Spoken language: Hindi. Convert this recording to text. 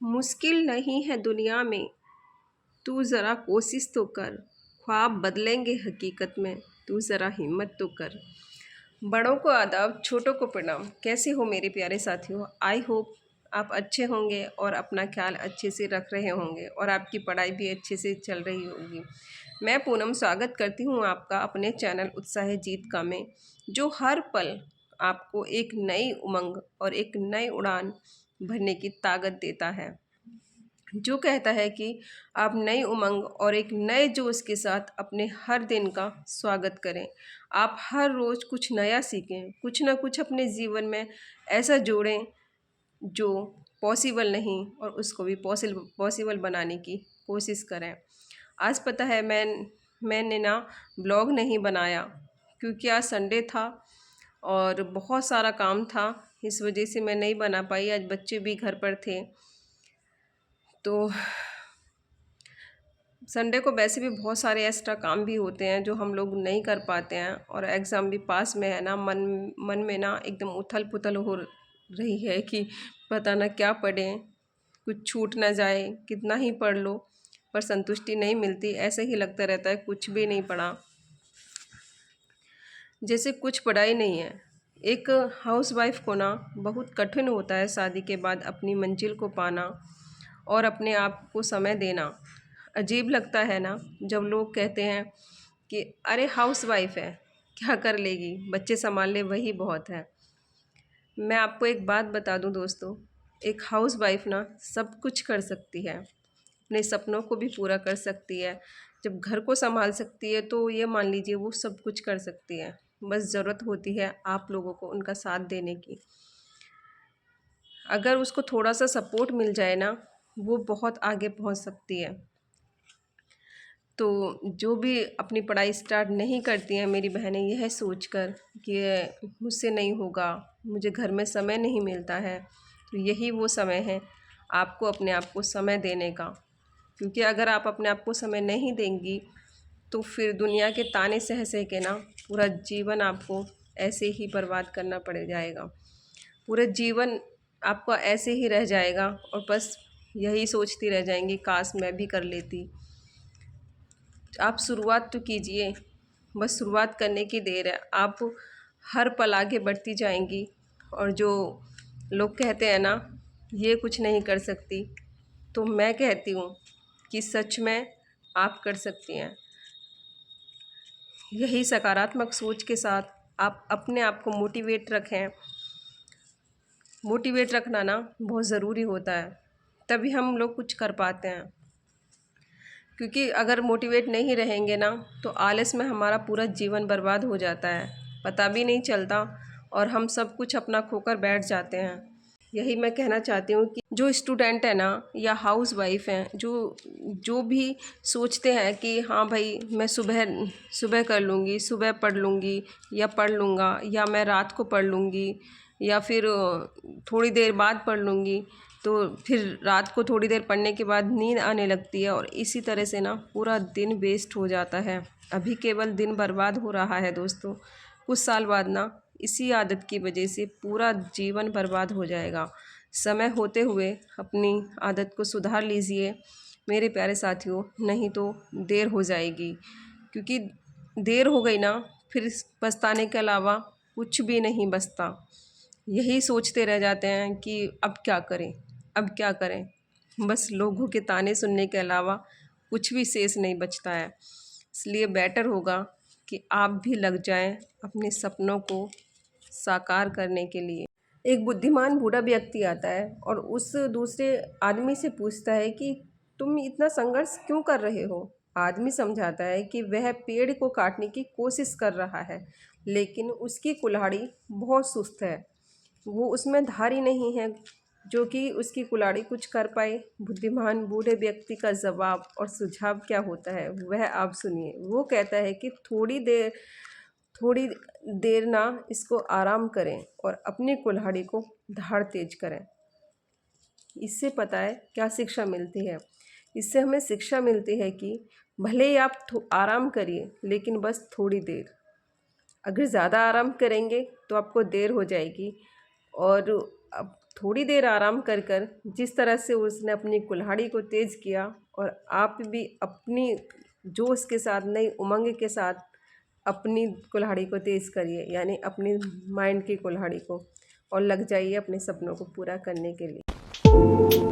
मुश्किल नहीं है दुनिया में, तू ज़रा कोशिश तो कर। ख्वाब बदलेंगे हकीकत में, तू ज़रा हिम्मत तो कर। बड़ों को आदाब, छोटों को प्रणाम। कैसे हो मेरे प्यारे साथियों? आई होप आप अच्छे होंगे और अपना ख्याल अच्छे से रख रहे होंगे और आपकी पढ़ाई भी अच्छे से चल रही होगी। मैं पूनम स्वागत करती हूँ आपका अपने चैनल उत्साह जीत का में, जो हर पल आपको एक नई उमंग और एक नई उड़ान भरने की ताकत देता है, जो कहता है कि आप नई उमंग और एक नए जोश के साथ अपने हर दिन का स्वागत करें। आप हर रोज़ कुछ नया सीखें, कुछ ना कुछ अपने जीवन में ऐसा जोड़ें जो पॉसिबल नहीं और उसको भी पॉसिबल बनाने की कोशिश करें। आज पता है मैंने ना ब्लॉग नहीं बनाया क्योंकि आज संडे था और बहुत सारा काम था, इस वजह से मैं नहीं बना पाई। आज बच्चे भी घर पर थे, तो संडे को वैसे भी बहुत सारे एक्स्ट्रा काम भी होते हैं जो हम लोग नहीं कर पाते हैं, और एग्ज़ाम भी पास में है ना। मन में ना एकदम उथल पुथल हो रही है कि पता ना क्या पढ़ें, कुछ छूट ना जाए। कितना ही पढ़ लो पर संतुष्टि नहीं मिलती, ऐसे ही लगता रहता है कुछ भी नहीं पढ़ा, जैसे कुछ पढ़ा ही नहीं है। एक हाउसवाइफ को ना बहुत कठिन होता है शादी के बाद अपनी मंजिल को पाना और अपने आप को समय देना। अजीब लगता है ना जब लोग कहते हैं कि अरे हाउसवाइफ है, क्या कर लेगी, बच्चे संभाल ले वही बहुत है। मैं आपको एक बात बता दूं दोस्तों, एक हाउसवाइफ ना सब कुछ कर सकती है, अपने सपनों को भी पूरा कर सकती है। जब घर को संभाल सकती है तो ये मान लीजिए वो सब कुछ कर सकती है। बस ज़रूरत होती है आप लोगों को उनका साथ देने की। अगर उसको थोड़ा सा सपोर्ट मिल जाए ना, वो बहुत आगे पहुंच सकती है। तो जो भी अपनी पढ़ाई स्टार्ट नहीं करती हैं मेरी बहनें, यह सोचकर कि मुझसे नहीं होगा, मुझे घर में समय नहीं मिलता है, तो यही वो समय है आपको अपने आप को समय देने का। क्योंकि अगर आप अपने आप को समय नहीं देंगी तो फिर दुनिया के ताने सह सह के ना पूरा जीवन आपको ऐसे ही बर्बाद करना पड़ जाएगा। पूरा जीवन आपका ऐसे ही रह जाएगा और बस यही सोचती रह जाएंगी काश मैं भी कर लेती। आप शुरुआत तो कीजिए, बस शुरुआत करने की देर है। आप हर पल आगे बढ़ती जाएंगी। और जो लोग कहते हैं ना ये कुछ नहीं कर सकती, तो मैं कहती हूँ कि सच में आप कर सकती हैं। यही सकारात्मक सोच के साथ आप अपने आप को मोटिवेट रखें। मोटिवेट रखना ना बहुत ज़रूरी होता है, तभी हम लोग कुछ कर पाते हैं। क्योंकि अगर मोटिवेट नहीं रहेंगे ना तो आलस में हमारा पूरा जीवन बर्बाद हो जाता है, पता भी नहीं चलता और हम सब कुछ अपना खोकर बैठ जाते हैं। यही मैं कहना चाहती हूँ कि जो स्टूडेंट है ना या हाउस वाइफ हैं, जो जो भी सोचते हैं कि हाँ भाई मैं सुबह सुबह कर लूँगी, सुबह पढ़ लूँगी या पढ़ लूँगा, या मैं रात को पढ़ लूँगी, या फिर थोड़ी देर बाद पढ़ लूँगी, तो फिर रात को थोड़ी देर पढ़ने के बाद नींद आने लगती है और इसी तरह से ना पूरा दिन वेस्ट हो जाता है। अभी केवल दिन बर्बाद हो रहा है दोस्तों, कुछ साल बाद ना इसी आदत की वजह से पूरा जीवन बर्बाद हो जाएगा। समय होते हुए अपनी आदत को सुधार लीजिए मेरे प्यारे साथियों, नहीं तो देर हो जाएगी। क्योंकि देर हो गई ना फिर पछताने के अलावा कुछ भी नहीं बचता। यही सोचते रह जाते हैं कि अब क्या करें, अब क्या करें। बस लोगों के ताने सुनने के अलावा कुछ भी शेष नहीं बचता है। इसलिए बेटर होगा कि आप भी लग जाएं अपने सपनों को साकार करने के लिए। एक बुद्धिमान बूढ़ा व्यक्ति आता है और उस दूसरे आदमी से पूछता है कि तुम इतना संघर्ष क्यों कर रहे हो। आदमी समझाता है कि वह पेड़ को काटने की कोशिश कर रहा है, लेकिन उसकी कुल्हाड़ी बहुत सुस्त है, वो उसमें धारी नहीं है जो कि उसकी कुल्हाड़ी कुछ कर पाए। बुद्धिमान बूढ़े व्यक्ति का जवाब और सुझाव क्या होता है वह आप सुनिए। वो कहता है कि थोड़ी देर ना इसको आराम करें और अपनी कुल्हाड़ी को धार तेज करें। इससे पता है क्या शिक्षा मिलती है? इससे हमें शिक्षा मिलती है कि भले ही आप आराम करिए, लेकिन बस थोड़ी देर। अगर ज़्यादा आराम करेंगे तो आपको देर हो जाएगी। और अब थोड़ी देर आराम कर कर जिस तरह से उसने अपनी कुल्हाड़ी को तेज़ किया, और आप भी अपनी जोश के साथ, नई उमंग के साथ अपनी कुल्हाड़ी को तेज़ करिए, यानी अपनी माइंड की कुल्हाड़ी को, और लग जाइए अपने सपनों को पूरा करने के लिए।